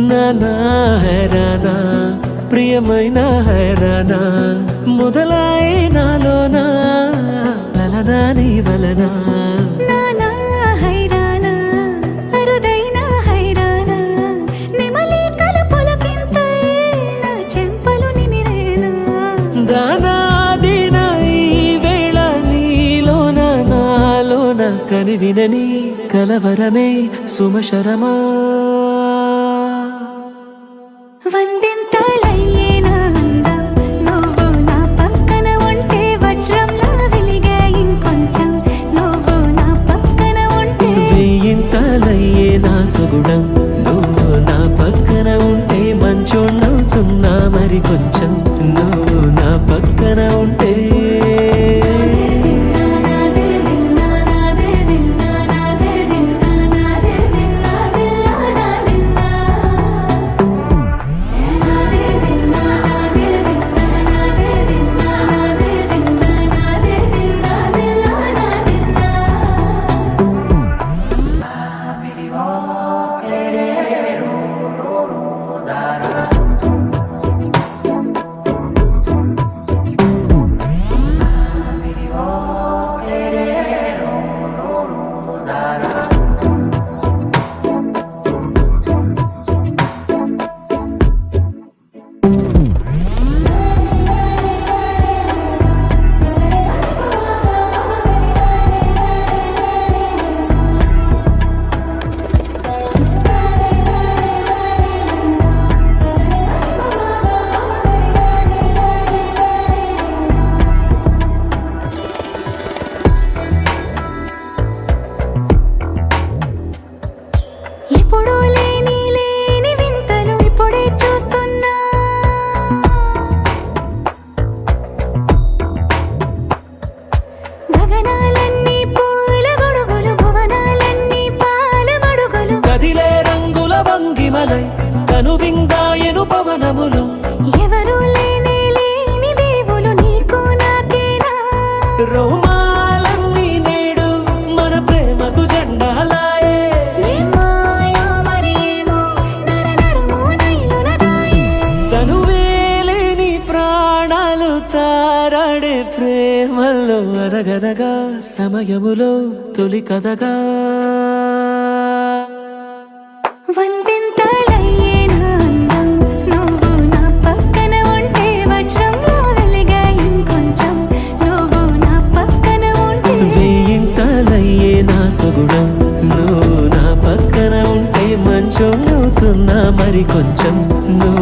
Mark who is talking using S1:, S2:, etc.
S1: నానా హైరానా ప్రియమైన హైరానా మొదలాయి నాలోనా లలనా నీ వలనా
S2: నానా హైరానా అరుదైన హైరానా నెమలి కలుపులకింతై నా చెంపలు నిమిరేనా
S1: దానాదిన ఈ వేళ నీలోన నాలోన కనివినని కలవరమే సుమశరమా
S2: వందింతలయ్యేనా అందం నువ్వు నా పక్కన ఉంటే వజ్రంలా వెలిగే ఇంకొంచెం నువ్వు నా పక్కన ఉంటే
S1: వెయ్యింతలయ్యే నా సుగుణం నువ్వు నా పక్కన ఉంటే మంచోళ్ళవుతున్నా మరి కొంచెం నువ్వు నా పక్కన ఉంటే
S2: ఎప్పుడూ లేని వింతలు ఇప్పుడే చూస్తున్నా గగనాలన్నీ పూల గొడుగులు భువనాలన్నీ పాల మడుగులు
S1: కదిలే రంగుల భంగిమలై కనువిందాయను పవనములు
S2: ఎవరూ లేని దేవులు నీకు నాకేనా
S1: రోమాలన్నీ నేడు మన ప్రేమకు జెండాలాయే
S2: ఏమాయో మరి ఏమో నరనరమో నైలునదాయే
S1: తనువేలేని ప్రాణాలు తారాడే ప్రేమల్లో అనగనగా సమయములో తొలి కథగా
S2: వందింతలయ్యేనా అందం నువ్వు నా పక్కన ఉంటే వజ్రంలా వెలిగే ఇంకొంచెం నువ్వు నా పక్కన ఉంటే
S1: వెయ్యింతలయ్యే నా సుగుణం నువ్వు నా పక్కన ఉంటే మంచోళ్ళవుతున్నా మరి కొంచెం నువ్వు